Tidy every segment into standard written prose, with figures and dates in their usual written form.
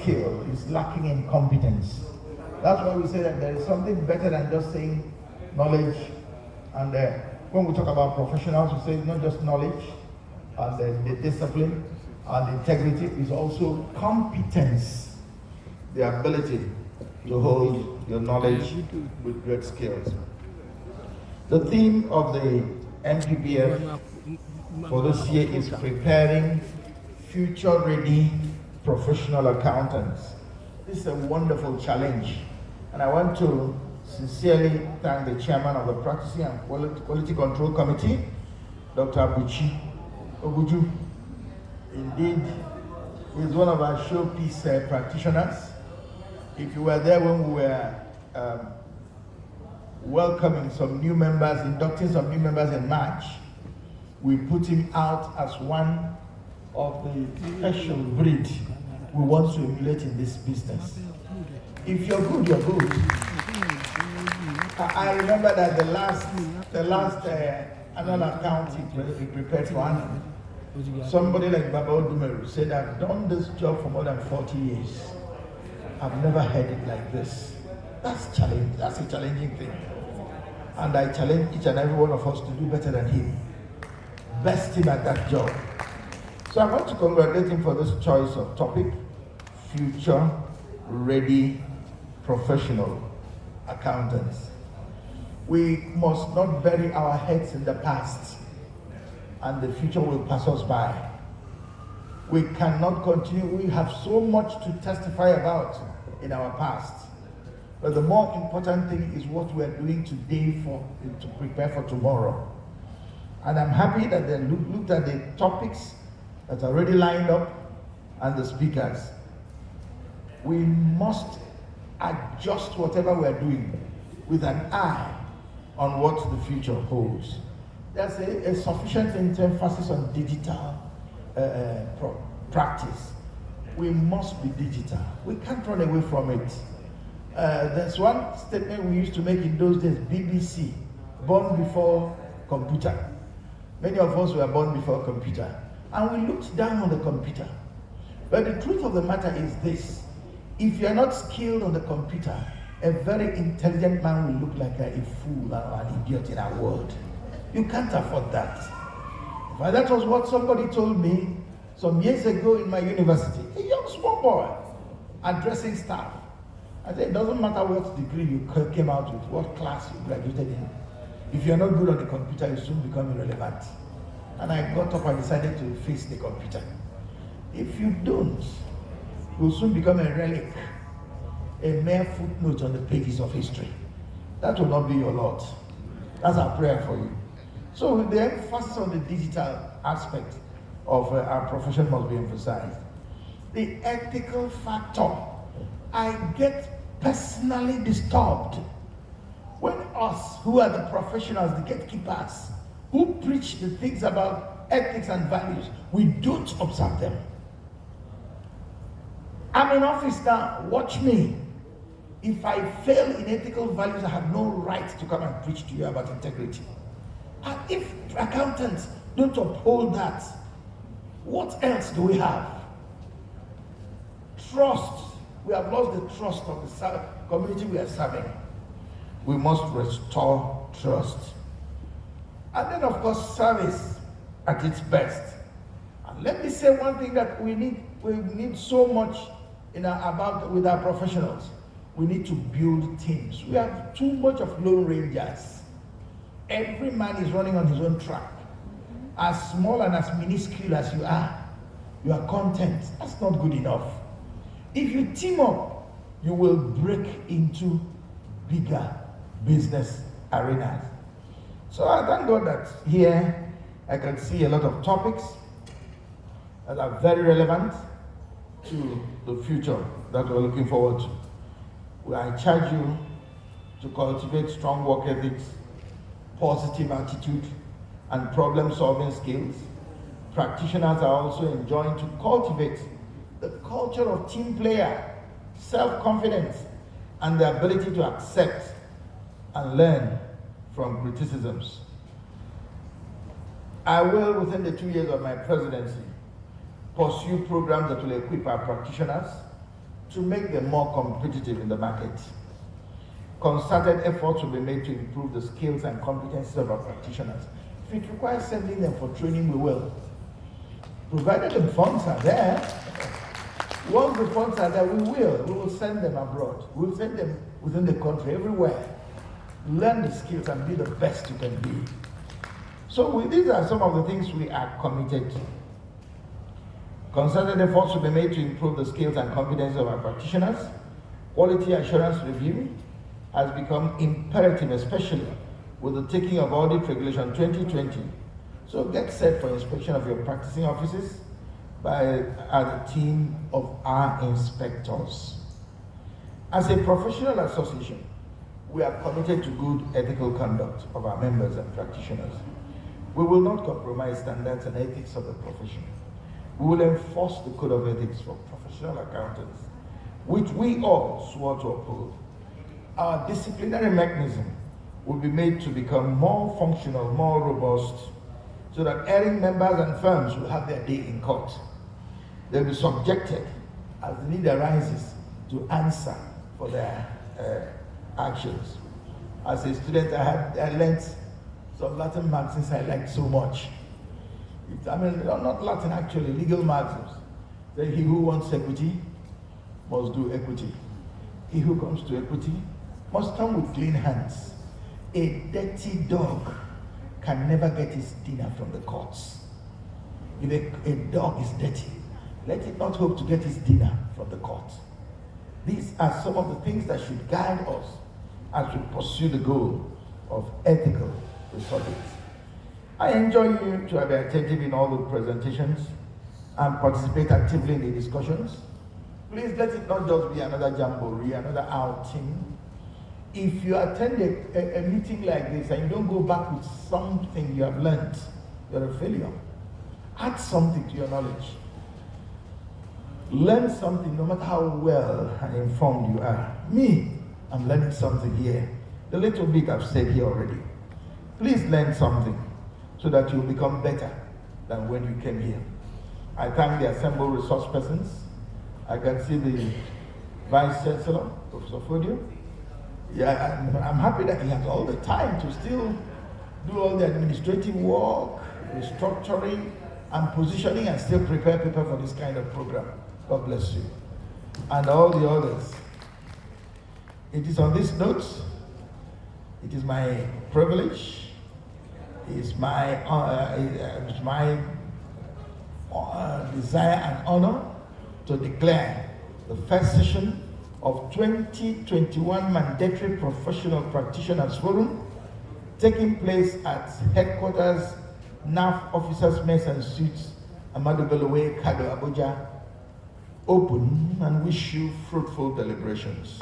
skill, is lacking in competence. That's why we say that there is something better than just saying knowledge. And when we talk about professionals, we say it's not just knowledge, and the discipline and integrity is also competence, the ability to hold your knowledge with great skills. The theme of the MPPF for this year is preparing future-ready professional accountants. This is a wonderful challenge, and I want to sincerely thank the chairman of the Practicing and Quality Control Committee, Dr. Abuja. Indeed, he's one of our showpiece practitioners. If you were there when we were welcoming some new members, inducting some new members in March, we put him out as one of the special breed we want to emulate in this business. If you're good, you're good. I remember that the last annual account he prepared for ANAN, somebody like Baba Odumeru said, I've done this job for more than 40 years. I've never heard it like this. That's a challenging thing. And I challenge each and every one of us to do better than him. Best him at that job. So I want to congratulate him for this choice of topic, future ready professional accountants. We must not bury our heads in the past, and the future will pass us by. We cannot continue. We have so much to testify about in our past. But the more important thing is what we are doing today to prepare for tomorrow. And I'm happy that they looked at the topics that are already lined up and the speakers. We must adjust whatever we are doing with an eye on what the future holds. There's a sufficient emphasis on digital practice. We must be digital. We can't run away from it. There's one statement we used to make in those days, BBC, born before computer. Many of us were born before computer, and we looked down on the computer. But the truth of the matter is this: if you're not skilled on the computer, a very intelligent man will look like a fool or an idiot in our world. You can't afford that. But that was what somebody told me some years ago in my university. A young small boy addressing staff. I said, it doesn't matter what degree you came out with, what class you graduated in. If you're not good on the computer, you soon become irrelevant. And I got up and decided to face the computer. If you don't, you'll soon become a relic, a mere footnote on the pages of history. That will not be your lot. That's our prayer for you. So the emphasis on the digital aspect of our profession must be emphasized. The ethical factor. I get personally disturbed when us, who are the professionals, the gatekeepers, who preach the things about ethics and values, we don't observe them. I'm in office now, watch me. If I fail in ethical values, I have no right to come and preach to you about integrity. And if accountants don't uphold that, what else do we have? Trust. We have lost the trust of the community we are serving. We must restore trust. And then, of course, service at its best. And let me say one thing that we need so much with our professionals. We need to build teams. We have too much of lone rangers. Every man is running on his own track. As small and as minuscule as you are content. That's not good enough. If you team up, you will break into bigger business arenas. So I thank God that here I can see a lot of topics that are very relevant to the future that we're looking forward to. I charge you to cultivate strong work ethics, positive attitude, and problem-solving skills. Practitioners are also enjoined to cultivate the culture of team player, self-confidence, and the ability to accept and learn from criticisms. I will, within the 2 years of my presidency, pursue programs that will equip our practitioners to make them more competitive in the market. Concerted efforts will be made to improve the skills and competencies of our practitioners. If it requires sending them for training, we will. Provided the funds are there. Once the funds are there, we will send them abroad. We'll send them within the country, everywhere. Learn the skills and be the best you can be. So these are some of the things we are committed to. Concerted efforts will be made to improve the skills and competencies of our practitioners. Quality assurance review has become imperative, especially with the taking of Audit Regulation 2020. So get set for inspection of your practicing offices by a team of our inspectors. As a professional association, we are committed to good ethical conduct of our members and practitioners. We will not compromise standards and ethics of the profession. We will enforce the code of ethics for professional accountants, which we all swore to uphold. Our disciplinary mechanism will be made to become more functional, more robust, so that erring members and firms will have their day in court. They'll be subjected, as the need arises, to answer for their actions. As a student, I learned some Latin maxims I liked so much. Not Latin actually, legal maxims. That he who wants equity must do equity. He who comes to equity must come with clean hands. A dirty dog can never get his dinner from the courts. If a dog is dirty, let it not hope to get his dinner from the court. These are some of the things that should guide us as we pursue the goal of ethical results. I enjoy you to be attentive in all the presentations and participate actively in the discussions. Please let it not just be another jamboree, another outing. If you attend a meeting like this and you don't go back with something you have learned, you're a failure. Add something to your knowledge. Learn something no matter how well and informed you are. Me, I'm learning something here. The little bit I've said here already. Please learn something so that you'll become better than when you came here. I thank the assembled resource persons. I can see the Vice Chancellor, Professor Fodio. Yeah, I'm happy that he has all the time to still do all the administrative work, restructuring, and positioning, and still prepare people for this kind of program. God bless you. And all the others. It is on this note, it is my privilege, it's my desire and honor to declare the first session of 2021 Mandatory Professional Practitioners Forum taking place at headquarters NAF Officers Mess and Suites, Ahmadu Bello Way, Kado, Abuja, open, and wish you fruitful deliberations.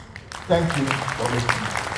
Thank you for listening.